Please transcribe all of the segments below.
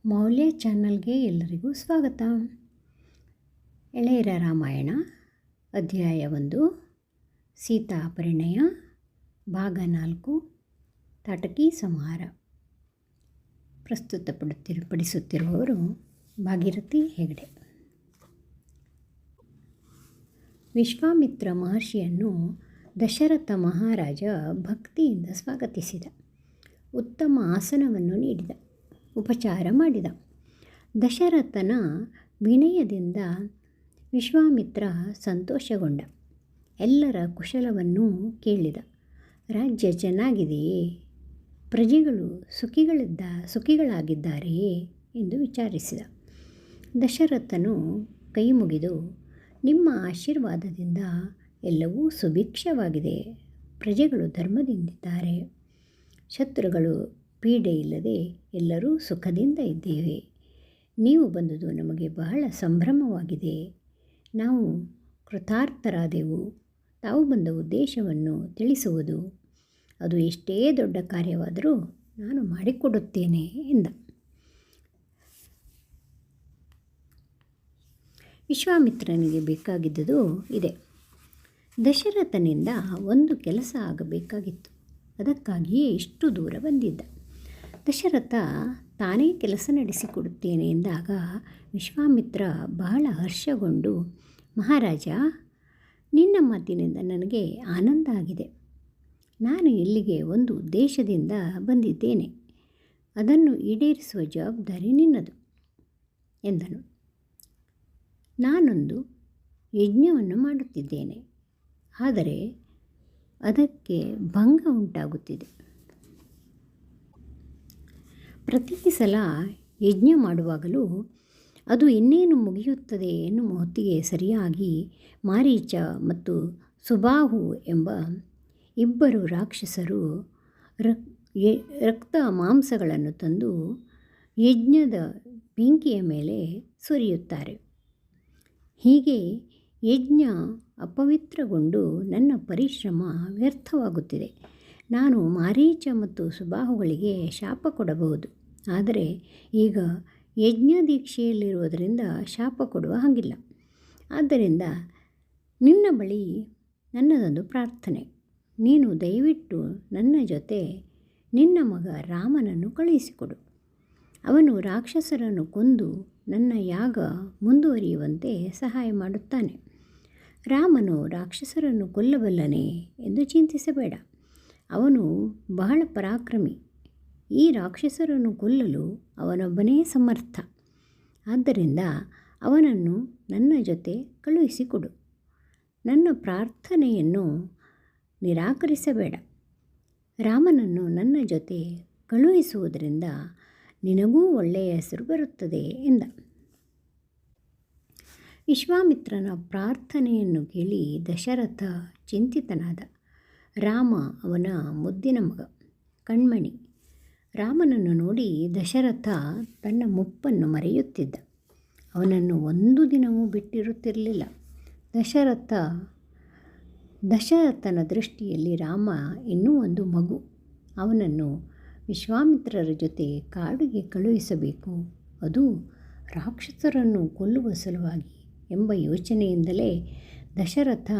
ಮೌಲ್ಯ ಚಾನಲ್ಗೆ ಎಲ್ಲರಿಗೂ ಸ್ವಾಗತ. ಎಳೆಯರ ರಾಮಾಯಣ ಅಧ್ಯಾಯ 1 ಸೀತಾ ಪರಿಣಯ ಭಾಗ 4 ತಾಟಕಿ ಸಂಹಾರ. ಪಡಿಸುತ್ತಿರುವವರು ಭಾಗೀರಥಿ ಹೆಗಡೆ. ವಿಶ್ವಾಮಿತ್ರ ಮಹರ್ಷಿಯನ್ನು ದಶರಥ ಮಹಾರಾಜ ಭಕ್ತಿಯಿಂದ ಸ್ವಾಗತಿಸಿದ. ಉತ್ತಮ ಆಸನವನ್ನು ನೀಡಿದ. ಉಪಚಾರ ಮಾಡಿದ. ದಶರಥನ ವಿನಯದಿಂದ ವಿಶ್ವಾಮಿತ್ರ ಸಂತೋಷಗೊಂಡ. ಎಲ್ಲರ ಕುಶಲವನ್ನು ಕೇಳಿದ. ರಾಜ್ಯ ಚೆನ್ನಾಗಿದೆಯೇ? ಪ್ರಜೆಗಳು ಸುಖಿಗಳಾಗಿದ್ದಾರೆಯೇ ಎಂದು ವಿಚಾರಿಸಿದ. ದಶರಥನು ಕೈ ಮುಗಿದು, ನಿಮ್ಮ ಆಶೀರ್ವಾದದಿಂದ ಎಲ್ಲವೂ ಸುಭಿಕ್ಷವಾಗಿದೆ. ಪ್ರಜೆಗಳು ಧರ್ಮದಿಂದಿದ್ದಾರೆ. ಶತ್ರುಗಳು ಪೀಡೆ ಇಲ್ಲದೆ ಎಲ್ಲರೂ ಸುಖದಿಂದ ಇದ್ದೇವೆ. ನೀವು ಬಂದುದು ನಮಗೆ ಬಹಳ ಸಂಭ್ರಮವಾಗಿದೆ. ನಾವು ಕೃತಾರ್ಥರಾದೆವು. ತಾವು ಬಂದ ಉದ್ದೇಶವನ್ನು ತಿಳಿಸುವುದು, ಅದು ಎಷ್ಟೇ ದೊಡ್ಡ ಕಾರ್ಯವಾದರೂ ನಾನು ಮಾಡಿಕೊಡುತ್ತೇನೆ ಎಂದ. ವಿಶ್ವಾಮಿತ್ರನಿಗೆ ಬೇಕಾಗಿದ್ದುದು ಇದೆ. ದಶರಥನಿಂದ ಒಂದು ಕೆಲಸ ಆಗಬೇಕಾಗಿತ್ತು. ಅದಕ್ಕಾಗಿಯೇ ಇಷ್ಟು ದೂರ ಬಂದಿದ್ದ. ದಶರಥ ತಾನೇ ಕೆಲಸ ನಡೆಸಿಕೊಡುತ್ತೇನೆ ಎಂದಾಗ ವಿಶ್ವಾಮಿತ್ರ ಬಹಳ ಹರ್ಷಗೊಂಡು, ಮಹಾರಾಜ, ನಿನ್ನ ಮಾತಿನಿಂದ ನನಗೆ ಆನಂದ ಆಗಿದೆ. ನಾನು ಇಲ್ಲಿಗೆ ಒಂದು ಉದ್ದೇಶದಿಂದ ಬಂದಿದ್ದೇನೆ. ಅದನ್ನು ಈಡೇರಿಸುವ ಜವಾಬ್ದಾರಿ ನಿನ್ನದು ಎಂದನು. ನಾನೊಂದು ಯಜ್ಞವನ್ನು ಮಾಡುತ್ತಿದ್ದೇನೆ. ಆದರೆ ಅದಕ್ಕೆ ಭಂಗ ಉಂಟಾಗುತ್ತಿದೆ. ಪ್ರತಿ ಸಲ ಯಜ್ಞ ಮಾಡುವಾಗಲೂ ಅದು ಇನ್ನೇನು ಮುಗಿಯುತ್ತದೆ ಎನ್ನುವ ಹೊತ್ತಿಗೆ ಸರಿಯಾಗಿ ಮಾರೀಚ ಮತ್ತು ಸುಬಾಹು ಎಂಬ ಇಬ್ಬರು ರಾಕ್ಷಸರು ರಕ್ತ ಮಾಂಸಗಳನ್ನು ತಂದು ಯಜ್ಞದ ಬೆಂಕಿಯ ಮೇಲೆ ಸುರಿಯುತ್ತಾರೆ. ಹೀಗೆ ಯಜ್ಞ ಅಪವಿತ್ರಗೊಂಡು ನನ್ನ ಪರಿಶ್ರಮ ವ್ಯರ್ಥವಾಗುತ್ತಿದೆ. ನಾನು ಮಾರೀಚ ಮತ್ತು ಸುಬಾಹುಗಳಿಗೆ ಶಾಪ ಕೊಡಬಹುದು. ಆದರೆ ಈಗ ಯಜ್ಞ ದೀಕ್ಷೆಯಲ್ಲಿರುವುದರಿಂದ ಶಾಪ ಕೊಡುವ ಹಾಗಿಲ್ಲ. ಆದ್ದರಿಂದ ನಿನ್ನ ಬಳಿ ನನ್ನದೊಂದು ಪ್ರಾರ್ಥನೆ. ನೀನು ದಯವಿಟ್ಟು ನನ್ನ ಜೊತೆ ನಿನ್ನ ಮಗ ರಾಮನನ್ನು ಕಳುಹಿಸಿಕೊಡು. ಅವನು ರಾಕ್ಷಸರನ್ನು ಕೊಂದು ನನ್ನ ಯಾಗ ಮುಂದುವರಿಯುವಂತೆ ಸಹಾಯ ಮಾಡುತ್ತಾನೆ. ರಾಮನು ರಾಕ್ಷಸರನ್ನು ಕೊಲ್ಲಬಲ್ಲನೆ ಎಂದು ಚಿಂತಿಸಬೇಡ. ಅವನು ಬಹಳ ಪರಾಕ್ರಮಿ. ಈ ರಾಕ್ಷಸರನ್ನು ಕೊಲ್ಲಲು ಅವನೊಬ್ಬನೇ ಸಮರ್ಥ. ಆದ್ದರಿಂದ ಅವನನ್ನು ನನ್ನ ಜೊತೆ ಕಳುಹಿಸಿಕೊಡು. ನನ್ನ ಪ್ರಾರ್ಥನೆಯನ್ನು ನಿರಾಕರಿಸಬೇಡ. ರಾಮನನ್ನು ನನ್ನ ಜೊತೆ ಕಳುಹಿಸುವುದರಿಂದ ನಿನಗೂ ಒಳ್ಳೆಯ ಹೆಸರು ಬರುತ್ತದೆ ಎಂದ. ವಿಶ್ವಾಮಿತ್ರನ ಪ್ರಾರ್ಥನೆಯನ್ನು ಕೇಳಿ ದಶರಥ ಚಿಂತಿತನಾದ. ರಾಮ ಅವನ ಮುದ್ದಿನ ಮಗ, ಕಣ್ಮಣಿ. ರಾಮನನ್ನು ನೋಡಿ ದಶರಥ ತನ್ನ ಮುಪ್ಪನ್ನು ಮರೆಯುತ್ತಿದ್ದ. ಅವನನ್ನು ಒಂದು ದಿನವೂ ಬಿಟ್ಟಿರುತ್ತಿರಲಿಲ್ಲ. ದಶರಥನ ದೃಷ್ಟಿಯಲ್ಲಿ ರಾಮ ಇನ್ನೂ ಒಂದು ಮಗು. ಅವನನ್ನು ವಿಶ್ವಾಮಿತ್ರರ ಜೊತೆ ಕಾಡಿಗೆ ಕಳುಹಿಸಬೇಕು, ಅದು ರಾಕ್ಷಸರನ್ನು ಕೊಲ್ಲುವ ಸಲುವಾಗಿ ಎಂಬ ಯೋಚನೆಯಿಂದಲೇ ದಶರಥನ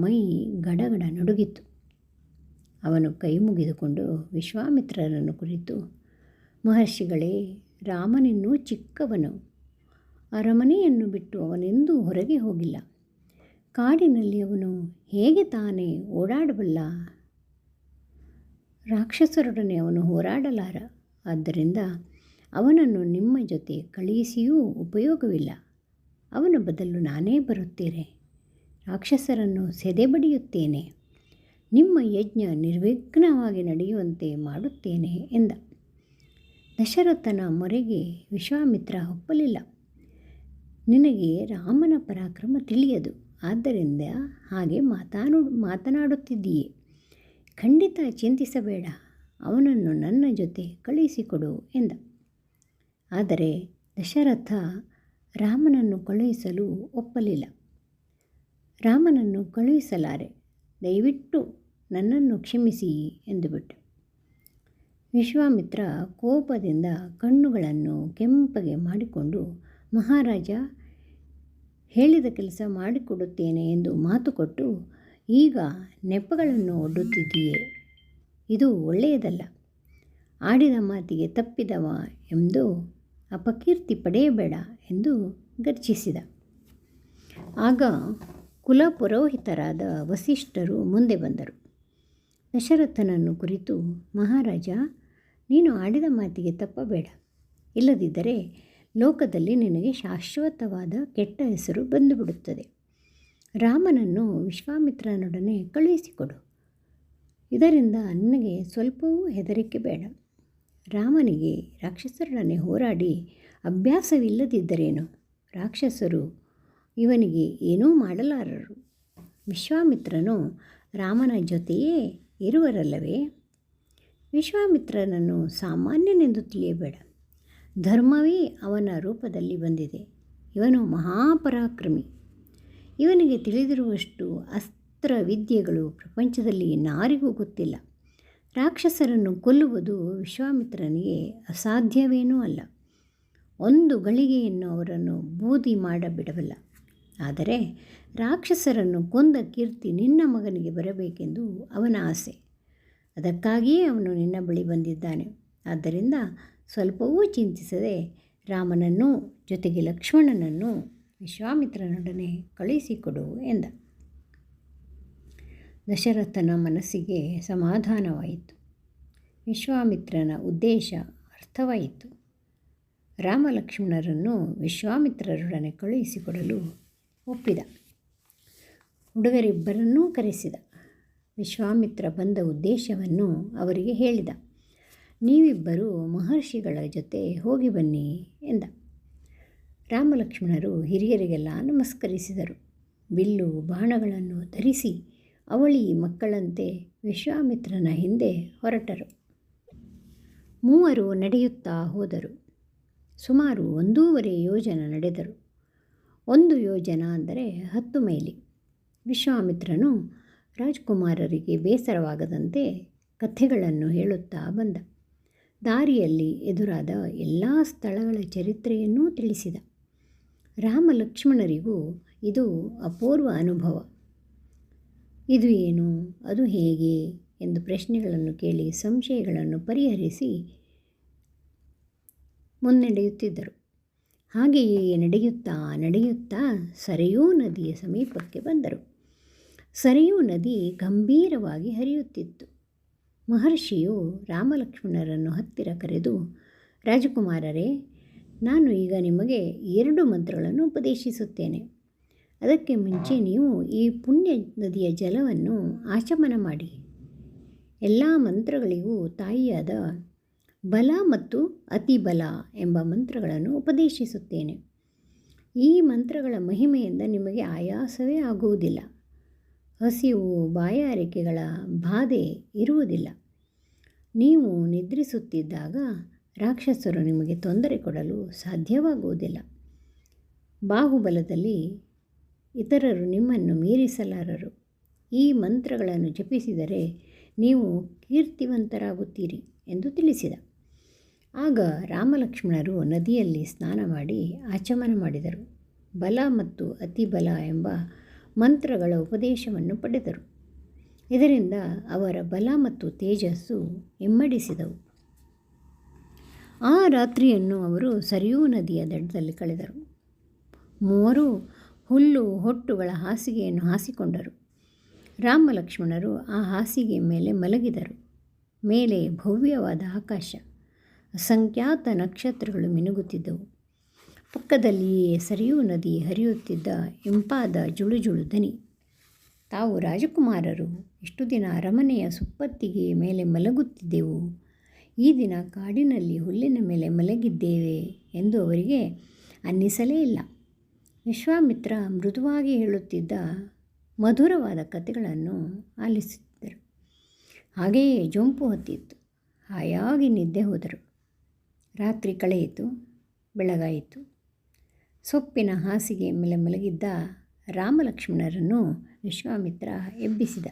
ಮೈ ಗಡಗಡ ನಡುಗಿತು. ಅವನು ಕೈ ಮುಗಿದುಕೊಂಡು ವಿಶ್ವಾಮಿತ್ರರನ್ನು ಕುರಿತು, ಮಹರ್ಷಿಗಳೇ, ರಾಮನಿನ್ನೂ ಚಿಕ್ಕವನು. ಅರಮನೆಯನ್ನು ಬಿಟ್ಟು ಅವನೆಂದೂ ಹೊರಗೆ ಹೋಗಿಲ್ಲ. ಕಾಡಿನಲ್ಲಿ ಅವನು ಹೇಗೆ ತಾನೇ ಓಡಾಡಬಲ್ಲ? ರಾಕ್ಷಸರೊಡನೆ ಅವನು ಹೋರಾಡಲಾರ. ಆದ್ದರಿಂದ ಅವನನ್ನು ನಿಮ್ಮ ಜೊತೆ ಕಳುಹಿಸಿಯೂ ಉಪಯೋಗವಿಲ್ಲ. ಅವನ ಬದಲು ನಾನೇ ಬರುತ್ತೇನೆ. ರಾಕ್ಷಸರನ್ನು ಸೆದೆಬಡಿಯುತ್ತೇನೆ. ನಿಮ್ಮ ಯಜ್ಞ ನಿರ್ವಿಘ್ನವಾಗಿ ನಡೆಯುವಂತೆ ಮಾಡುತ್ತೇನೆ ಎಂದ. ದಶರಥನ ಮೊರೆಗೆ ವಿಶ್ವಾಮಿತ್ರ ಒಪ್ಪಲಿಲ್ಲ. ನಿನಗೆ ರಾಮನ ಪರಾಕ್ರಮ ತಿಳಿಯದು. ಆದ್ದರಿಂದ ಹಾಗೆ ಮಾತನಾಡುತ್ತಿದ್ದೀಯೆ. ಖಂಡಿತ ಚಿಂತಿಸಬೇಡ. ಅವನನ್ನು ನನ್ನ ಜೊತೆ ಕಳುಹಿಸಿಕೊಡು ಎಂದ. ಆದರೆ ದಶರಥ ರಾಮನನ್ನು ಕಳುಹಿಸಲು ಒಪ್ಪಲಿಲ್ಲ. ರಾಮನನ್ನು ಕಳುಹಿಸಲಾರೆ. ದಯವಿಟ್ಟು ನನ್ನನ್ನು ಕ್ಷಮಿಸಿ ಎಂದುಬಿಟ್ಟು. ವಿಶ್ವಾಮಿತ್ರ ಕೋಪದಿಂದ ಕಣ್ಣುಗಳನ್ನು ಕೆಂಪಗೆ ಮಾಡಿಕೊಂಡು, ಮಹಾರಾಜ, ಹೇಳಿದ ಕೆಲಸ ಮಾಡಿಕೊಡುತ್ತೇನೆ ಎಂದು ಮಾತು ಕೊಟ್ಟು ಈಗ ನೆಪಗಳನ್ನು ಒಡ್ಡುತ್ತಿದ್ದೀಯೆ. ಇದು ಒಳ್ಳೆಯದಲ್ಲ. ಆಡಿದ ಮಾತಿಗೆ ತಪ್ಪಿದವ ಎಂದು ಅಪಕೀರ್ತಿ ಪಡೆಯಬೇಡ ಎಂದು ಗರ್ಜಿಸಿದ. ಆಗ ಕುಲಪುರೋಹಿತರಾದ ವಸಿಷ್ಠರು ಮುಂದೆ ಬಂದರು. ದಶರಥನನ್ನು ಕುರಿತು, ಮಹಾರಾಜ, ನೀನು ಆಡಿದ ಮಾತಿಗೆ ತಪ್ಪಬೇಡ. ಇಲ್ಲದಿದ್ದರೆ ಲೋಕದಲ್ಲಿ ನಿನಗೆ ಶಾಶ್ವತವಾದ ಕೆಟ್ಟ ಹೆಸರು ಬಂದುಬಿಡುತ್ತದೆ. ರಾಮನನ್ನು ವಿಶ್ವಾಮಿತ್ರನೊಡನೆ ಕಳುಹಿಸಿಕೊಡು. ಇದರಿಂದ ನನಗೆ ಸ್ವಲ್ಪವೂ ಹೆದರಿಕೆ ಬೇಡ. ರಾಮನಿಗೆ ರಾಕ್ಷಸರೊಡನೆ ಹೋರಾಡಿ ಅಭ್ಯಾಸವಿಲ್ಲದಿದ್ದರೇನು? ರಾಕ್ಷಸರು ಇವನಿಗೆ ಏನೂ ಮಾಡಲಾರರು. ವಿಶ್ವಾಮಿತ್ರನು ರಾಮನ ಜೊತೆಯೇ ಇರುವರಲ್ಲವೇ? ವಿಶ್ವಾಮಿತ್ರನನ್ನು ಸಾಮಾನ್ಯನೆಂದು ತಿಳಿಯಬೇಡ. ಧರ್ಮವೇ ಅವನ ರೂಪದಲ್ಲಿ ಬಂದಿದೆ. ಇವನು ಮಹಾಪರಾಕ್ರಮಿ. ಇವನಿಗೆ ತಿಳಿದಿರುವಷ್ಟು ಅಸ್ತ್ರ ವಿದ್ಯೆಗಳು ಪ್ರಪಂಚದಲ್ಲಿ ಇನ್ನಾರಿಗೂ ಗೊತ್ತಿಲ್ಲ. ರಾಕ್ಷಸರನ್ನು ಕೊಲ್ಲುವುದು ವಿಶ್ವಾಮಿತ್ರನಿಗೆ ಅಸಾಧ್ಯವೇನೂ ಅಲ್ಲ. ಒಂದು ಗಳಿಗೆಯನ್ನು ಅವರನ್ನು ಬೂದಿ ಮಾಡಬಿಡಬಲ್ಲ. ಆದರೆ ರಾಕ್ಷಸರನ್ನು ಕೊಂದ ಕೀರ್ತಿ ನಿನ್ನ ಮಗನಿಗೆ ಬರಬೇಕೆಂದು ಅವನ ಆಸೆ. ಅದಕ್ಕಾಗಿಯೇ ಅವನು ನಿನ್ನ ಬಳಿ ಬಂದಿದ್ದಾನೆ. ಆದ್ದರಿಂದ ಸ್ವಲ್ಪವೂ ಚಿಂತಿಸದೆ ರಾಮನನ್ನು ಜೊತೆಗೆ ಲಕ್ಷ್ಮಣನನ್ನು ವಿಶ್ವಾಮಿತ್ರನೊಡನೆ ಕಳುಹಿಸಿಕೊಡು ಎಂದ. ದಶರಥನ ಮನಸ್ಸಿಗೆ ಸಮಾಧಾನವಾಯಿತು. ವಿಶ್ವಾಮಿತ್ರನ ಉದ್ದೇಶ ಅರ್ಥವಾಯಿತು. ರಾಮಲಕ್ಷ್ಮಣರನ್ನು ವಿಶ್ವಾಮಿತ್ರರೊಡನೆ ಕಳುಹಿಸಿಕೊಡಲು ಒಪ್ಪಿದ. ಹುಡುಗರಿಬ್ಬರನ್ನೂ ಕರೆಸಿದ. ವಿಶ್ವಾಮಿತ್ರ ಬಂದ ಉದ್ದೇಶವನ್ನು ಅವರಿಗೆ ಹೇಳಿದ. ನೀವಿಬ್ಬರೂ ಮಹರ್ಷಿಗಳ ಜೊತೆ ಹೋಗಿ ಬನ್ನಿ ಎಂದ. ರಾಮಲಕ್ಷ್ಮಣರು ಹಿರಿಯರಿಗೆಲ್ಲ ನಮಸ್ಕರಿಸಿದರು. ಬಿಲ್ಲು ಬಾಣಗಳನ್ನು ಧರಿಸಿ ಅವಳಿ ಮಕ್ಕಳಂತೆ ವಿಶ್ವಾಮಿತ್ರನ ಹಿಂದೆ ಹೊರಟರು. ಮೂವರು ನಡೆಯುತ್ತಾ ಹೋದರು. ಸುಮಾರು 1.5 ಯೋಜನ ನಡೆದರು. 1 ಯೋಜನ ಅಂದರೆ 10 ಮೈಲಿ. ವಿಶ್ವಾಮಿತ್ರನು ರಾಜಕುಮಾರರಿಗೆ ಬೇಸರವಾಗದಂತೆ ಕಥೆಗಳನ್ನು ಹೇಳುತ್ತಾ ಬಂದ. ದಾರಿಯಲ್ಲಿ ಎದುರಾದ ಎಲ್ಲ ಸ್ಥಳಗಳ ಚರಿತ್ರೆಯನ್ನೂ ತಿಳಿಸಿದ. ರಾಮ ಲಕ್ಷ್ಮಣರಿಗೂ ಇದು ಅಪೂರ್ವ ಅನುಭವ. ಇದು ಏನು, ಅದು ಹೇಗೆ ಎಂದು ಪ್ರಶ್ನೆಗಳನ್ನು ಕೇಳಿ ಸಂಶಯಗಳನ್ನು ಪರಿಹರಿಸಿ ಮುನ್ನಡೆಯುತ್ತಿದ್ದರು. ಹಾಗೆಯೇ ನಡೆಯುತ್ತಾ ನಡೆಯುತ್ತಾ ಸರಯೂ ನದಿಯ ಸಮೀಪಕ್ಕೆ ಬಂದರು. ಸರಯೂ ನದಿ ಗಂಭೀರವಾಗಿ ಹರಿಯುತ್ತಿತ್ತು. ಮಹರ್ಷಿಯು ರಾಮಲಕ್ಷ್ಮಣರನ್ನು ಹತ್ತಿರ ಕರೆದು, ರಾಜಕುಮಾರರೇ, ನಾನು ಈಗ ನಿಮಗೆ 2 ಮಂತ್ರಗಳನ್ನು ಉಪದೇಶಿಸುತ್ತೇನೆ. ಅದಕ್ಕೆ ಮುಂಚೆ ನೀವು ಈ ಪುಣ್ಯ ನದಿಯ ಜಲವನ್ನು ಆಚಮನ ಮಾಡಿ. ಎಲ್ಲ ಮಂತ್ರಗಳಿಗೂ ತಾಯಿಯಾದ ಬಲ ಮತ್ತು ಅತಿಬಲ ಎಂಬ ಮಂತ್ರಗಳನ್ನು ಉಪದೇಶಿಸುತ್ತೇನೆ. ಈ ಮಂತ್ರಗಳ ಮಹಿಮೆಯಿಂದ ನಿಮಗೆ ಆಯಾಸವೇ ಆಗುವುದಿಲ್ಲ. ಹಸಿವು ಬಾಯಾರಿಕೆಗಳ ಬಾಧೆ ಇರುವುದಿಲ್ಲ. ನೀವು ನಿದ್ರಿಸುತ್ತಿದ್ದಾಗ ರಾಕ್ಷಸರು ನಿಮಗೆ ತೊಂದರೆ ಕೊಡಲು ಸಾಧ್ಯವಾಗುವುದಿಲ್ಲ. ಬಾಹುಬಲದಲ್ಲಿ ಇತರರು ನಿಮ್ಮನ್ನು ಮೀರಿಸಲಾರರು. ಈ ಮಂತ್ರಗಳನ್ನು ಜಪಿಸಿದರೆ ನೀವು ಕೀರ್ತಿವಂತರಾಗುತ್ತೀರಿ ಎಂದು ತಿಳಿಸಿದ. ಆಗ ರಾಮಲಕ್ಷ್ಮಣರು ನದಿಯಲ್ಲಿ ಸ್ನಾನ ಮಾಡಿ ಆಚಮನ ಮಾಡಿದರು. ಬಲ ಮತ್ತು ಅತಿಬಲ ಎಂಬ ಮಂತ್ರಗಳ ಉಪದೇಶವನ್ನು ಪಡೆದರು. ಇದರಿಂದ ಅವರ ಬಲ ಮತ್ತು ತೇಜಸ್ಸು ಇಮ್ಮಡಿಸಿದವು. ಆ ರಾತ್ರಿಯನ್ನು ಅವರು ಸರಿಯೂ ನದಿಯ ದಡದಲ್ಲಿ ಕಳೆದರು. ಮೂವರು ಹುಲ್ಲು ಹೊಟ್ಟುಗಳ ಹಾಸಿಗೆಯನ್ನು ಹಾಸಿಕೊಂಡರು. ರಾಮ ಲಕ್ಷ್ಮಣರು ಆ ಹಾಸಿಗೆ ಮೇಲೆ ಮಲಗಿದರು. ಮೇಲೆ ಭವ್ಯವಾದ ಆಕಾಶ, ಅಸಂಖ್ಯಾತ ನಕ್ಷತ್ರಗಳು ಮಿನುಗುತ್ತಿದ್ದವು. ಪಕ್ಕದಲ್ಲಿಯೇ ಸರಿಯೂ ನದಿ ಹರಿಯುತ್ತಿದ್ದ ಇಂಪಾದ ಜುಳುಜುಳು ದನಿ. ತಾವು ರಾಜಕುಮಾರರು ಇಷ್ಟು ದಿನ ಅರಮನೆಯ ಸುಪ್ಪತ್ತಿಗೆ ಮೇಲೆ ಮಲಗುತ್ತಿದ್ದೆವು. ಈ ದಿನ ಕಾಡಿನಲ್ಲಿ ಹುಲ್ಲಿನ ಮೇಲೆ ಮಲಗಿದ್ದೇವೆ ಎಂದು ಅವರಿಗೆ ಅನ್ನಿಸಲೇ ಇಲ್ಲ. ವಿಶ್ವಾಮಿತ್ರ ಮೃದುವಾಗಿ ಹೇಳುತ್ತಿದ್ದ ಮಧುರವಾದ ಕಥೆಗಳನ್ನು ಆಲಿಸುತ್ತಿದ್ದರು. ಹಾಗೆಯೇ ಜೊಂಪು ಹೊತ್ತಿತ್ತು. ಹಾಯಾಗಿ ನಿದ್ದೆ ಹೋದರು. ರಾತ್ರಿ ಕಳೆಯಿತು, ಬೆಳಗಾಯಿತು. ಸೊಪ್ಪಿನ ಹಾಸಿಗೆ ಮೇಲೆ ಮಲಗಿದ್ದ ರಾಮಲಕ್ಷ್ಮಣರನ್ನು ವಿಶ್ವಾಮಿತ್ರ ಎಬ್ಬಿಸಿದ.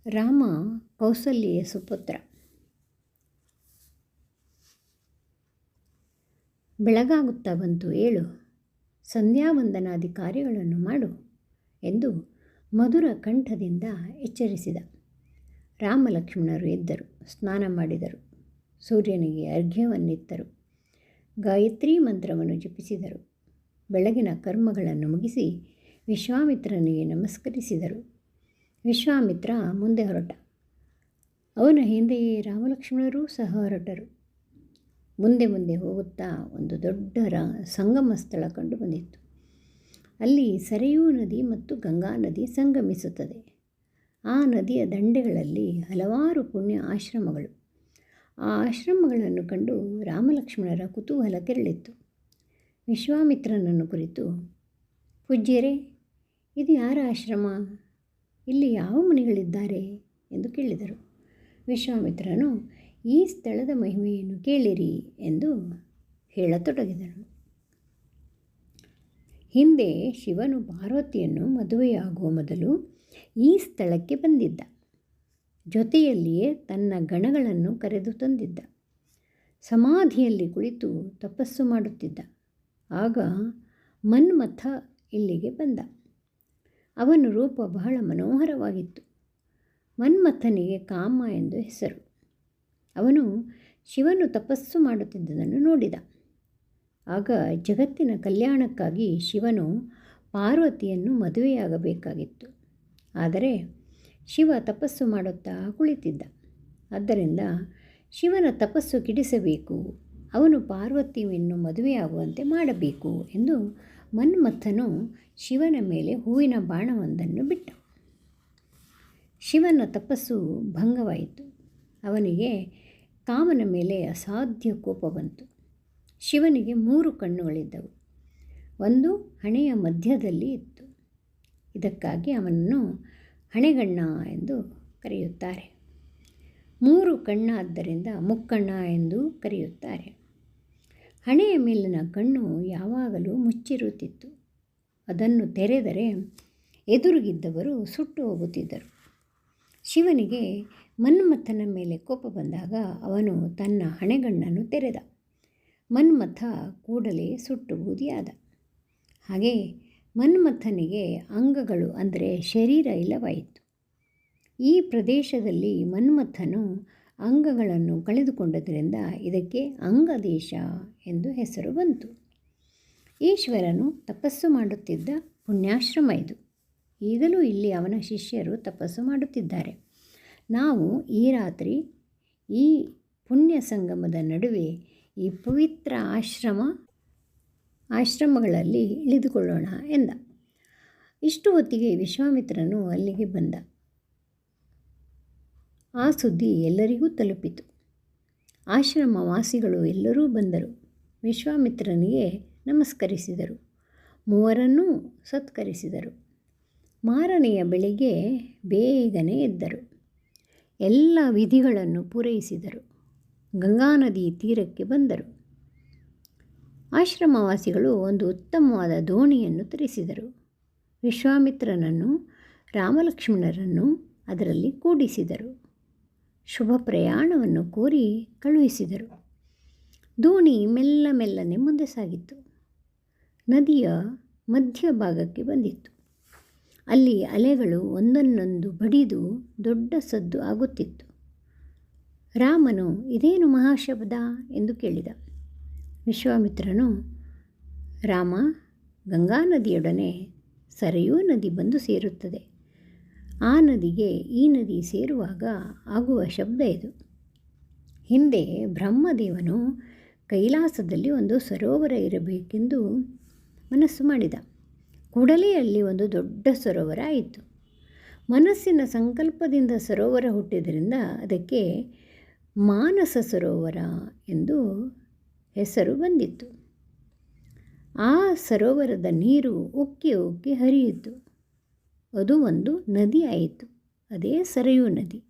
ರಾಮ ಕೌಸಲ್ಯೆಯ ಸುಪುತ್ರ. ಬೆಳಗಾಗುತ್ತಾ ಬಂತು, ಏಳು, ಸಂಧ್ಯಾವಂದನಾದಿ ಕಾರ್ಯಗಳನ್ನು ಮಾಡು ಎಂದು ಮಧುರ ಕಂಠದಿಂದ ಎಚ್ಚರಿಸಿದ. ರಾಮಲಕ್ಷ್ಮಣರು ಎದ್ದರು, ಸ್ನಾನ ಮಾಡಿದರು, ಸೂರ್ಯನಿಗೆ ಅರ್ಘ್ಯವನ್ನಿತ್ತರು, ಗಾಯತ್ರಿ ಮಂತ್ರವನ್ನು ಜಪಿಸಿದರು. ಬೆಳಗಿನ ಕರ್ಮಗಳನ್ನು ಮುಗಿಸಿ ವಿಶ್ವಾಮಿತ್ರನಿಗೆ ನಮಸ್ಕರಿಸಿದರು. ವಿಶ್ವಾಮಿತ್ರ ಮುಂದೆ ಹೊರಟ. ಅವನ ಹಿಂದೆಯೇ ರಾಮಲಕ್ಷ್ಮಣರೂ ಸಹ ಹೊರಟರು. ಮುಂದೆ ಮುಂದೆ ಹೋಗುತ್ತಾ ಒಂದು ದೊಡ್ಡ ಸಂಗಮ ಸ್ಥಳ ಕಂಡು ಬಂದಿತ್ತು. ಅಲ್ಲಿ ಸರಯೂ ನದಿ ಮತ್ತು ಗಂಗಾ ನದಿ ಸಂಗಮಿಸುತ್ತದೆ. ಆ ನದಿಯ ದಂಡೆಗಳಲ್ಲಿ ಹಲವಾರು ಪುಣ್ಯ ಆಶ್ರಮಗಳು. ಆ ಆಶ್ರಮಗಳನ್ನು ಕಂಡು ರಾಮಲಕ್ಷ್ಮಣರ ಕುತೂಹಲ ಕೆರಳಿತ್ತು. ವಿಶ್ವಾಮಿತ್ರನನ್ನು ಕುರಿತು, ಪೂಜ್ಯರೇ, ಇದು ಯಾರ ಆಶ್ರಮ? ಇಲ್ಲಿ ಯಾವ ಮುನಿಗಳಿದ್ದಾರೆ ಎಂದು ಕೇಳಿದರು. ವಿಶ್ವಾಮಿತ್ರನು, ಈ ಸ್ಥಳದ ಮಹಿಮೆಯನ್ನು ಕೇಳಿರಿ ಎಂದು ಹೇಳತೊಡಗಿದನು. ಹಿಂದೆ ಶಿವನು ಪಾರ್ವತಿಯನ್ನು ಮದುವೆಯಾಗುವ ಮೊದಲು ಈ ಸ್ಥಳಕ್ಕೆ ಬಂದಿದ್ದ. ಜೊತೆಯಲ್ಲಿಯೇ ತನ್ನ ಗಣಗಳನ್ನು ಕರೆದು ತಂದಿದ್ದ. ಸಮಾಧಿಯಲ್ಲಿ ಕುಳಿತು ತಪಸ್ಸು ಮಾಡುತ್ತಿದ್ದ. ಆಗ ಮನ್ಮಥ ಇಲ್ಲಿಗೆ ಬಂದ. ಅವನ ರೂಪ ಬಹಳ ಮನೋಹರವಾಗಿತ್ತು. ಮನ್ಮಥನಿಗೆ ಕಾಮ ಎಂದು ಹೆಸರು. ಅವನು ಶಿವನು ತಪಸ್ಸು ಮಾಡುತ್ತಿದ್ದುದನ್ನು ನೋಡಿದ. ಆಗ ಜಗತ್ತಿನ ಕಲ್ಯಾಣಕ್ಕಾಗಿ ಶಿವನು ಪಾರ್ವತಿಯನ್ನು ಮದುವೆಯಾಗಬೇಕಾಗಿತ್ತು. ಆದರೆ ಶಿವ ತಪಸ್ಸು ಮಾಡುತ್ತಾ ಕುಳಿತಿದ್ದ. ಆದ್ದರಿಂದ ಶಿವನ ತಪಸ್ಸು ಕೆಡಿಸಬೇಕು, ಅವನು ಪಾರ್ವತಿಯನ್ನು ಮದುವೆಯಾಗುವಂತೆ ಮಾಡಬೇಕು ಎಂದು ಮನ್ಮಥನು ಶಿವನ ಮೇಲೆ ಹೂವಿನ ಬಾಣವೊಂದನ್ನು ಬಿಟ್ಟ. ಶಿವನ ತಪಸ್ಸು ಭಂಗವಾಯಿತು. ಅವನಿಗೆ ಕಾಮನ ಮೇಲೆ ಅಸಾಧ್ಯ ಕೋಪ ಬಂತು. ಶಿವನಿಗೆ 3 ಕಣ್ಣುಗಳಿದ್ದವು. ಒಂದು ಹಣೆಯ ಮಧ್ಯದಲ್ಲಿ ಇತ್ತು. ಇದಕ್ಕಾಗಿ ಅವನನ್ನು ಹಣೆಗಣ್ಣ ಎಂದು ಕರೆಯುತ್ತಾರೆ. 3 ಕಣ್ಣಾದ್ದರಿಂದ ಮುಕ್ಕಣ್ಣ ಎಂದು ಕರೆಯುತ್ತಾರೆ. ಹಣೆಯ ಮೇಲಿನ ಕಣ್ಣು ಯಾವಾಗಲೂ ಮುಚ್ಚಿರುತ್ತಿತ್ತು. ಅದನ್ನು ತೆರೆದರೆ ಎದುರಿಗಿದ್ದವರು ಸುಟ್ಟು ಹೋಗುತ್ತಿದ್ದರು. ಶಿವನಿಗೆ ಮನ್ಮಥನ ಮೇಲೆ ಕೋಪ ಬಂದಾಗ ಅವನು ತನ್ನ ಹಣೆಗಣ್ಣನ್ನು ತೆರೆದ. ಮನ್ಮಥ ಕೂಡಲೇ ಸುಟ್ಟು ಬೂದಿಯಾದ. ಹಾಗೆ ಮನ್ಮಥನಿಗೆ ಅಂಗಗಳು ಅಂದರೆ ಶರೀರ ಇಲ್ಲವಾಯಿತು. ಈ ಪ್ರದೇಶದಲ್ಲಿ ಮನ್ಮಥನು ಅಂಗಗಳನ್ನು ಕಳೆದುಕೊಂಡದ್ರಿಂದ ಇದಕ್ಕೆ ಅಂಗದೇಶ ಎಂದು ಹೆಸರು ಬಂತು. ಈಶ್ವರನು ತಪಸ್ಸು ಮಾಡುತ್ತಿದ್ದ ಪುಣ್ಯಾಶ್ರಮ ಇದು. ಈಗಲೂ ಇಲ್ಲಿ ಅವನ ಶಿಷ್ಯರು ತಪಸ್ಸು ಮಾಡುತ್ತಿದ್ದಾರೆ. ನಾವು ಈ ರಾತ್ರಿ ಈ ಪುಣ್ಯ ಸಂಗಮದ ನಡುವೆ ಈ ಪವಿತ್ರ ಆಶ್ರಮಗಳಲ್ಲಿ ಇಳಿದುಕೊಳ್ಳೋಣ ಎಂದ. ಇಷ್ಟು ಹೊತ್ತಿಗೆ ವಿಶ್ವಾಮಿತ್ರನು ಅಲ್ಲಿಗೆ ಬಂದ. ಆ ಸುದ್ದಿ ಎಲ್ಲರಿಗೂ ತಲುಪಿತು. ಆಶ್ರಮವಾಸಿಗಳು ಎಲ್ಲರೂ ಬಂದರು. ವಿಶ್ವಾಮಿತ್ರನಿಗೆ ನಮಸ್ಕರಿಸಿದರು. ಮೂವರನ್ನೂ ಸತ್ಕರಿಸಿದರು. ಮಾರನೆಯ ಬೆಳಿಗ್ಗೆ ಬೇಗನೆ ಎದ್ದರು. ಎಲ್ಲ ವಿಧಿಗಳನ್ನು ಪೂರೈಸಿದರು. ಗಂಗಾ ನದಿ ತೀರಕ್ಕೆ ಬಂದರು. ಆಶ್ರಮವಾಸಿಗಳು ಒಂದು ಉತ್ತಮವಾದ ದೋಣಿಯನ್ನು ತರಿಸಿದರು. ವಿಶ್ವಾಮಿತ್ರನನ್ನು ರಾಮಲಕ್ಷ್ಮಣರನ್ನು ಅದರಲ್ಲಿ ಕೂಡಿಸಿದರು. ಶುಭ ಪ್ರಯಾಣವನ್ನು ಕೋರಿ ಕಳುಹಿಸಿದರು. ದೋಣಿ ಮೆಲ್ಲನೆ ಮುಂದೆ ಸಾಗಿತ್ತು. ನದಿಯ ಮಧ್ಯಭಾಗಕ್ಕೆ ಬಂದಿತ್ತು. ಅಲ್ಲಿ ಅಲೆಗಳು ಒಂದನ್ನೊಂದು ಬಡಿದು ದೊಡ್ಡ ಸದ್ದು ಆಗುತ್ತಿತ್ತು. ರಾಮನು, ಇದೇನು ಮಹಾಶಬ್ದ ಎಂದು ಕೇಳಿದ. ವಿಶ್ವಾಮಿತ್ರನು, ರಾಮ, ಗಂಗಾ ನದಿಯೊಡನೆ ಸರಯೂ ನದಿ ಬಂದು ಸೇರುತ್ತದೆ. ಆ ನದಿಗೆ ಈ ನದಿ ಸೇರುವಾಗ ಆಗುವ ಶಬ್ದ ಇದು. ಹಿಂದೆ ಬ್ರಹ್ಮದೇವನು ಕೈಲಾಸದಲ್ಲಿ ಒಂದು ಸರೋವರ ಇರಬೇಕೆಂದು ಮನಸ್ಸು ಮಾಡಿದ. ಕೂಡಲೇ ಅಲ್ಲಿ ಒಂದು ದೊಡ್ಡ ಸರೋವರ ಆಯಿತು. ಮನಸ್ಸಿನ ಸಂಕಲ್ಪದಿಂದ ಸರೋವರ ಹುಟ್ಟಿದ್ದರಿಂದ ಅದಕ್ಕೆ ಮಾನಸ ಸರೋವರ ಎಂದು ಹೆಸರು ಬಂದಿತ್ತು. ಆ ಸರೋವರದ ನೀರು ಉಕ್ಕಿ ಉಕ್ಕಿ ಹರಿಯಿತು. ಅದು ಒಂದು ನದಿ ಆಯಿತು. ಅದೇ ಸರಯೂ ನದಿ.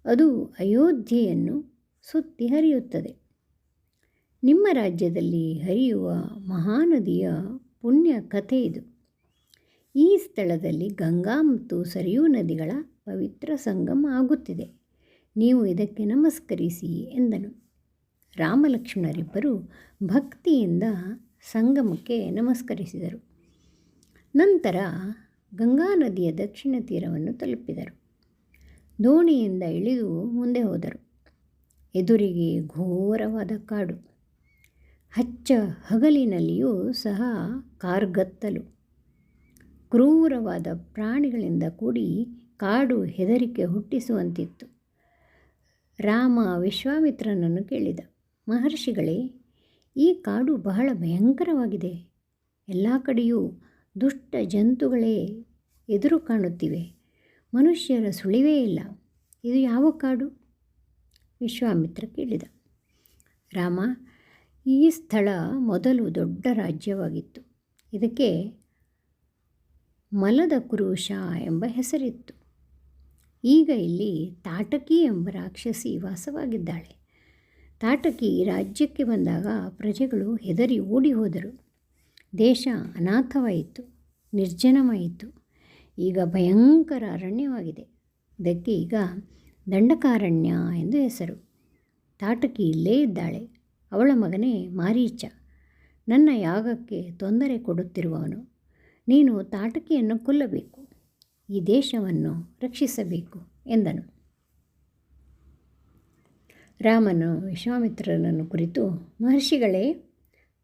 ಅದು ಅಯೋಧ್ಯೆಯನ್ನು ಸುತ್ತಿ ಹರಿಯುತ್ತದೆ. ನಿಮ್ಮ ರಾಜ್ಯದಲ್ಲಿ ಹರಿಯುವ ಮಹಾನದಿಯ ಪುಣ್ಯ ಕಥೆ ಇದು. ಈ ಸ್ಥಳದಲ್ಲಿ ಗಂಗಾ ಮತ್ತು ಸರಯೂ ನದಿಗಳ ಪವಿತ್ರ ಸಂಗಮ ಆಗುತ್ತಿದೆ. ನೀವು ಇದಕ್ಕೆ ನಮಸ್ಕರಿಸಿ ಎಂದನು. ರಾಮಲಕ್ಷ್ಮಣರಿಬ್ಬರು ಭಕ್ತಿಯಿಂದ ಸಂಗಮಕ್ಕೆ ನಮಸ್ಕರಿಸಿದರು. ನಂತರ ಗಂಗಾ ನದಿಯ ದಕ್ಷಿಣ ತೀರವನ್ನು ತಲುಪಿದರು. ದೋಣಿಯಿಂದ ಇಳಿದು ಮುಂದೆ ಹೋದರು. ಎದುರಿಗೆ ಘೋರವಾದ ಕಾಡು. ಹಚ್ಚ ಹಗಲಿನಲ್ಲಿಯೂ ಸಹ ಕಾರ್ಗತ್ತಲು. ಕ್ರೂರವಾದ ಪ್ರಾಣಿಗಳಿಂದ ಕೂಡಿ ಕಾಡು ಹೆದರಿಕೆ ಹುಟ್ಟಿಸುವಂತಿತ್ತು. ರಾಮ ವಿಶ್ವಾಮಿತ್ರನನ್ನು ಕೇಳಿದ, ಮಹರ್ಷಿಗಳೇ, ಈ ಕಾಡು ಬಹಳ ಭಯಂಕರವಾಗಿದೆ. ಎಲ್ಲ ಕಡೆಯೂ ದುಷ್ಟ ಜಂತುಗಳೇ ಎದುರು ಕಾಣುತ್ತಿವೆ. ಮನುಷ್ಯರ ಸುಳಿವೇ ಇಲ್ಲ. ಇದು ಯಾವ ಕಾಡು? ವಿಶ್ವಾಮಿತ್ರ ಕೇಳಿದ. ರಾಮ, ಈ ಸ್ಥಳ ಮೊದಲು ದೊಡ್ಡ ರಾಜ್ಯವಾಗಿತ್ತು. ಇದಕ್ಕೆ ಮಲದ ಕುರುಷ ಎಂಬ ಹೆಸರಿತ್ತು. ಈಗ ಇಲ್ಲಿ ತಾಟಕಿ ಎಂಬ ರಾಕ್ಷಸಿ ವಾಸವಾಗಿದ್ದಾಳೆ. ತಾಟಕಿ ರಾಜ್ಯಕ್ಕೆ ಬಂದಾಗ ಪ್ರಜೆಗಳು ಹೆದರಿ ಓಡಿ ಹೋದರು. ದೇಶ ಅನಾಥವಾಯಿತು, ನಿರ್ಜನವಾಯಿತು. ಈಗ ಭಯಂಕರ ಅರಣ್ಯವಾಗಿದೆ. ಇದಕ್ಕೆ ಈಗ ದಂಡಕಾರಣ್ಯ ಎಂದು ಹೆಸರು. ತಾಟಕಿ ಇಲ್ಲೇ ಇದ್ದಾಳೆ. ಅವಳ ಮಗನೇ ಮಾರೀಚ ನನ್ನ ಯಾಗಕ್ಕೆ ತೊಂದರೆ ಕೊಡುತ್ತಿರುವವನು. ನೀನು ತಾಟಕಿಯನ್ನು ಕೊಲ್ಲಬೇಕು, ಈ ದೇಶವನ್ನು ರಕ್ಷಿಸಬೇಕು ಎಂದನು. ರಾಮನು ವಿಶ್ವಾಮಿತ್ರನನ್ನು ಕುರಿತು, ಮಹರ್ಷಿಗಳೇ,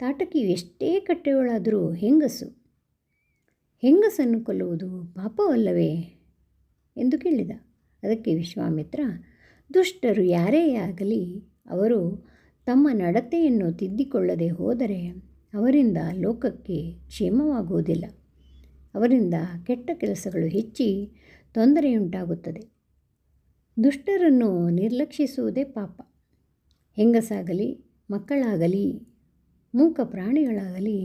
ತಾಟಕಿಯು ಎಷ್ಟೇ ಕಟ್ಟೆಯೊಳಾದರೂ ಹೆಂಗಸನ್ನು ಕೊಲ್ಲುವುದು ಪಾಪವಲ್ಲವೇ ಎಂದು ಕೇಳಿದ. ಅದಕ್ಕೆ ವಿಶ್ವಾಮಿತ್ರ, ದುಷ್ಟರು ಯಾರೇ ಆಗಲಿ ಅವರು ತಮ್ಮ ನಡತೆಯನ್ನು ತಿದ್ದಿಕೊಳ್ಳದೆ ಹೋದರೆ ಅವರಿಂದ ಲೋಕಕ್ಕೆ ಕ್ಷೇಮವಾಗುವುದಿಲ್ಲ. ಅವರಿಂದ ಕೆಟ್ಟ ಕೆಲಸಗಳು ಹೆಚ್ಚಿ ತೊಂದರೆಯುಂಟಾಗುತ್ತದೆ. ದುಷ್ಟರನ್ನು ನಿರ್ಲಕ್ಷಿಸುವುದೇ ಪಾಪ. ಹೆಂಗಸಾಗಲಿ, ಮಕ್ಕಳಾಗಲಿ, ಮೂಕ ಪ್ರಾಣಿಗಳಾಗಲಿ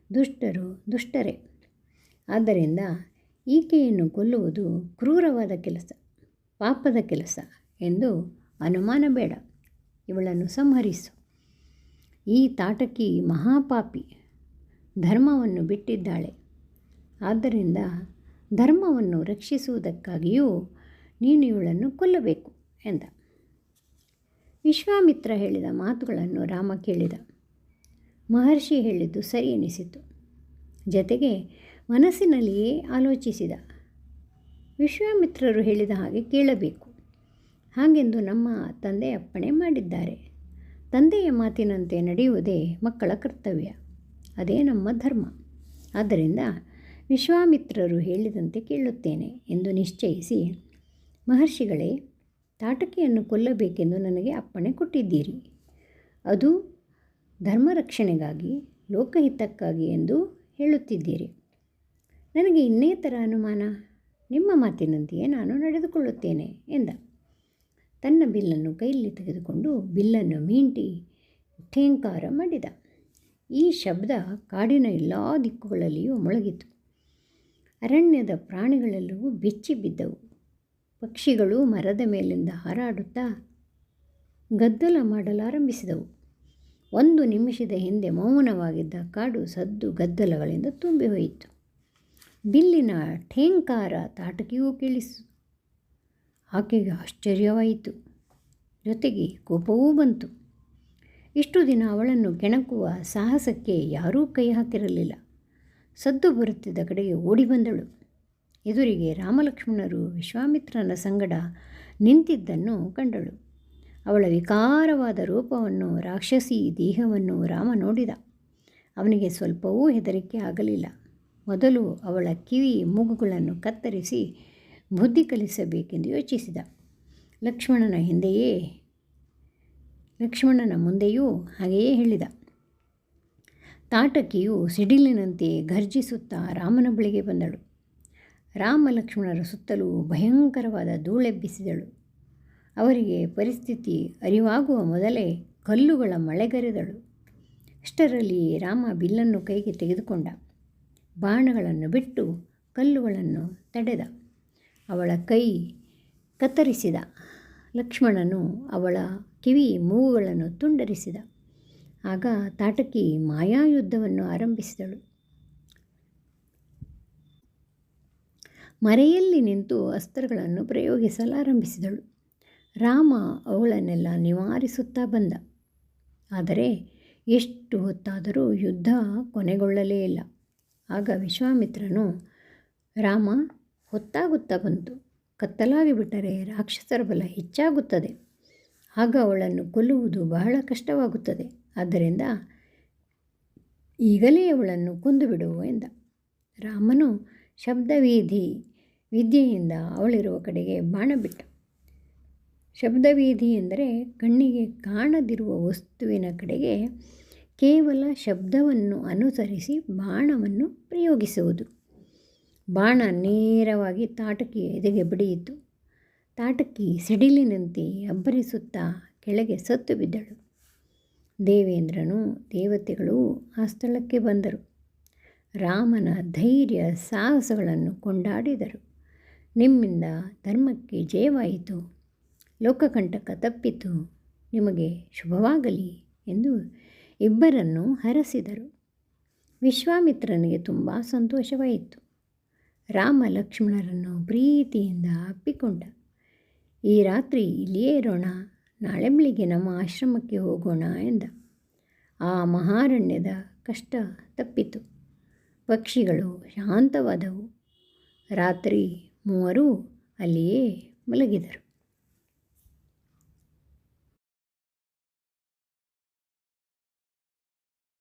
ದುಷ್ಟರು ದುಷ್ಟರೇ. ಆದ್ದರಿಂದ ಈಕೆಯನ್ನು ಕೊಲ್ಲುವುದು ಕ್ರೂರವಾದ ಕೆಲಸ, ಪಾಪದ ಕೆಲಸ ಎಂದು ಅನುಮಾನ ಬೇಡ. ಇವಳನ್ನು ಸಂಹರಿಸು. ಈ ತಾಟಕಿ ಮಹಾಪಾಪಿ, ಧರ್ಮವನ್ನು ಬಿಟ್ಟಿದ್ದಾಳೆ. ಆದ್ದರಿಂದ ಧರ್ಮವನ್ನು ರಕ್ಷಿಸುವುದಕ್ಕಾಗಿಯೂ ನೀನು ಇವಳನ್ನು ಕೊಲ್ಲಬೇಕು ಎಂದ. ವಿಶ್ವಾಮಿತ್ರ ಹೇಳಿದ ಮಾತುಗಳನ್ನು ರಾಮ ಕೇಳಿದ. ಮಹರ್ಷಿ ಹೇಳಿದ್ದು ಸರಿ ಎನಿಸಿತು. ಜತೆಗೆ ಮನಸ್ಸಿನಲ್ಲಿಯೇ ಆಲೋಚಿಸಿದ. ವಿಶ್ವಾಮಿತ್ರರು ಹೇಳಿದ ಹಾಗೆ ಕೇಳಬೇಕು. ಹಾಗೆಂದು ನಮ್ಮ ತಂದೆ ಅಪ್ಪಣೆ ಮಾಡಿದ್ದಾರೆ. ತಂದೆಯ ಮಾತಿನಂತೆ ನಡೆಯುವುದೇ ಮಕ್ಕಳ ಕರ್ತವ್ಯ. ಅದೇ ನಮ್ಮ ಧರ್ಮ. ಆದ್ದರಿಂದ ವಿಶ್ವಾಮಿತ್ರರು ಹೇಳಿದಂತೆ ಕೇಳುತ್ತೇನೆ ಎಂದು ನಿಶ್ಚಯಿಸಿ, ಮಹರ್ಷಿಗಳೇ, ತಾಟಕಿಯನ್ನು ಕೊಲ್ಲಬೇಕೆಂದು ನನಗೆ ಅಪ್ಪಣೆ ಕೊಟ್ಟಿದ್ದೀರಿ. ಅದು ಧರ್ಮರಕ್ಷಣೆಗಾಗಿ, ಲೋಕಹಿತಕ್ಕಾಗಿ ಎಂದು ಹೇಳುತ್ತಿದ್ದೀರಿ. ನನಗೆ ಇನ್ನೇತರ ಅನುಮಾನ? ನಿಮ್ಮ ಮಾತಿನಂತೆಯೇ ನಾನು ನಡೆದುಕೊಳ್ಳುತ್ತೇನೆ ಎಂದ. ತನ್ನ ಬಿಲ್ಲನ್ನು ಕೈಯಲ್ಲಿ ತೆಗೆದುಕೊಂಡು ಬಿಲ್ಲನ್ನು ಮೀಂಟಿ ಠೇಂಕಾರ ಮಾಡಿದ. ಈ ಶಬ್ದ ಕಾಡಿನ ಎಲ್ಲ ದಿಕ್ಕುಗಳಲ್ಲಿಯೂ ಮೊಳಗಿತು. ಅರಣ್ಯದ ಪ್ರಾಣಿಗಳೆಲ್ಲವೂ ಬೆಚ್ಚಿ ಬಿದ್ದವು. ಪಕ್ಷಿಗಳು ಮರದ ಮೇಲಿಂದ ಹಾರಾಡುತ್ತಾ ಗದ್ದಲ ಮಾಡಲಾರಂಭಿಸಿದವು. 1 ನಿಮಿಷದ ಹಿಂದೆ ಮೌನವಾಗಿದ್ದ ಕಾಡು ಸದ್ದು ಗದ್ದಲಗಳಿಂದ ತುಂಬಿ ಹೋಯಿತು. ಬಿಲ್ಲಿನ ಠೇಂಕಾರ ತಾಟಕಿಯೂ ಕೇಳಿಸು. ಆಕೆಗೆ ಆಶ್ಚರ್ಯವಾಯಿತು, ಜೊತೆಗೆ ಕೋಪವೂ ಬಂತು. ಇಷ್ಟು ದಿನ ಅವಳನ್ನು ಕೆಣಕುವ ಸಾಹಸಕ್ಕೆ ಯಾರೂ ಕೈ ಹಾಕಿರಲಿಲ್ಲ. ಸದ್ದು ಬರುತ್ತಿದ್ದ ಕಡೆಗೆ ಓಡಿ ಬಂದಳು. ಎದುರಿಗೆ ರಾಮಲಕ್ಷ್ಮಣರು ವಿಶ್ವಾಮಿತ್ರನ ಸಂಗಡ ನಿಂತಿದ್ದನ್ನು ಕಂಡಳು. ಅವಳ ವಿಕಾರವಾದ ರೂಪವನ್ನು, ರಾಕ್ಷಸಿ ದೇಹವನ್ನು ರಾಮ ನೋಡಿದ. ಅವನಿಗೆ ಸ್ವಲ್ಪವೂ ಹೆದರಿಕೆ ಆಗಲಿಲ್ಲ. ಮೊದಲು ಅವಳ ಕಿವಿ ಮೂಗುಗಳನ್ನು ಕತ್ತರಿಸಿ ಬುದ್ಧಿ ಕಲಿಸಬೇಕೆಂದು ಯೋಚಿಸಿದ. ಲಕ್ಷ್ಮಣನ ಮುಂದೆಯೂ ಹಾಗೆಯೇ ಹೇಳಿದ. ತಾಟಕಿಯು ಸಿಡಿಲಿನಂತೆ ಘರ್ಜಿಸುತ್ತಾ ರಾಮನ ಬಳಿಗೆ ಬಂದಳು. ರಾಮ ಲಕ್ಷ್ಮಣರ ಸುತ್ತಲೂ ಭಯಂಕರವಾದ ಧೂಳೆಬ್ಬಿಸಿದಳು. ಅವರಿಗೆ ಪರಿಸ್ಥಿತಿ ಅರಿವಾಗುವ ಮೊದಲೇ ಕಲ್ಲುಗಳ ಮಳೆಗರೆದಳು. ಅಷ್ಟರಲ್ಲಿ ರಾಮ ಬಿಲ್ಲನ್ನು ಕೈಗೆ ತೆಗೆದುಕೊಂಡ. ಬಾಣಗಳನ್ನು ಬಿಟ್ಟು ಕಲ್ಲುಗಳನ್ನು ತಡೆದ. ಅವಳ ಕೈ ಕತ್ತರಿಸಿದ. ಲಕ್ಷ್ಮಣನು ಅವಳ ಕಿವಿ ಮೂಗುಗಳನ್ನು ತುಂಡರಿಸಿದ. ಆಗ ತಾಟಕಿ ಮಾಯಾಯುದ್ಧವನ್ನು ಆರಂಭಿಸಿದಳು. ಮರೆಯಲ್ಲಿ ನಿಂತು ಅಸ್ತ್ರಗಳನ್ನು ಪ್ರಯೋಗಿಸಲಾರಂಭಿಸಿದಳು. ರಾಮ ಅವುಗಳನ್ನೆಲ್ಲ ನಿವಾರಿಸುತ್ತಾ ಬಂದ. ಆದರೆ ಎಷ್ಟು ಹೊತ್ತಾದರೂ ಯುದ್ಧ ಕೊನೆಗೊಳ್ಳಲೇ ಇಲ್ಲ. ಆಗ ವಿಶ್ವಾಮಿತ್ರನು, ರಾಮ, ಹೊತ್ತಾಗುತ್ತಾ ಬಂತು, ಕತ್ತಲಾಗಿ ಬಿಟ್ಟರೆ ರಾಕ್ಷಸರ ಬಲ ಹೆಚ್ಚಾಗುತ್ತದೆ, ಆಗ ಅವಳನ್ನು ಕೊಲ್ಲುವುದು ಬಹಳ ಕಷ್ಟವಾಗುತ್ತದೆ. ಆದ್ದರಿಂದ ಈಗಲೇ ಅವಳನ್ನು ಕೊಂದುಬಿಡು ಎಂದ. ರಾಮನು ವಿದ್ಯೆಯಿಂದ ಅವಳಿರುವ ಕಡೆಗೆ ಬಾಣ ಬಿಟ್ಟ. ಶಬ್ದವೀಧಿ ಎಂದರೆ ಕಣ್ಣಿಗೆ ಕಾಣದಿರುವ ವಸ್ತುವಿನ ಕಡೆಗೆ ಕೇವಲ ಶಬ್ದವನ್ನು ಅನುಸರಿಸಿ ಬಾಣವನ್ನು ಪ್ರಯೋಗಿಸುವುದು. ಬಾಣ ನೇರವಾಗಿ ತಾಟಕಿಯ ಎದೆಗೆ ಬಡಿಯಿತು. ತಾಟಕಿ ಸಿಡಿಲಿನಂತೆ ಅಬ್ಬರಿಸುತ್ತಾ ಕೆಳಗೆ ಸತ್ತು ಬಿದ್ದಳು. ದೇವೇಂದ್ರನು, ದೇವತೆಗಳು ಆ ಸ್ಥಳಕ್ಕೆ ಬಂದರು. ರಾಮನ ಧೈರ್ಯ ಸಾಹಸಗಳನ್ನು ಕೊಂಡಾಡಿದರು. ನಿಮ್ಮಿಂದ ಧರ್ಮಕ್ಕೆ ಜಯವಾಯಿತು, ಲೋಕಕಂಟಕ ತಪ್ಪಿತು, ನಿಮಗೆ ಶುಭವಾಗಲಿ ಎಂದು ಇಬ್ಬರನ್ನು ಹರಸಿದರು. ವಿಶ್ವಾಮಿತ್ರನಿಗೆ ತುಂಬ ಸಂತೋಷವಾಯಿತು. ರಾಮ ಲಕ್ಷ್ಮಣರನ್ನು ಪ್ರೀತಿಯಿಂದ ಅಪ್ಪಿಕೊಂಡ. ಈ ರಾತ್ರಿ ಇಲ್ಲಿಯೇ ಇರೋಣ, ನಾಳೆ ಬೆಳಿಗ್ಗೆ ನಮ್ಮ ಆಶ್ರಮಕ್ಕೆ ಹೋಗೋಣ ಎಂದ. ಆ ಮಹಾರಣ್ಯದ ಕಷ್ಟ ತಪ್ಪಿತು. ಪಕ್ಷಿಗಳು ಶಾಂತವಾದವು. ರಾತ್ರಿ ಮೂವರೂ ಅಲ್ಲಿಯೇ ಮಲಗಿದರು.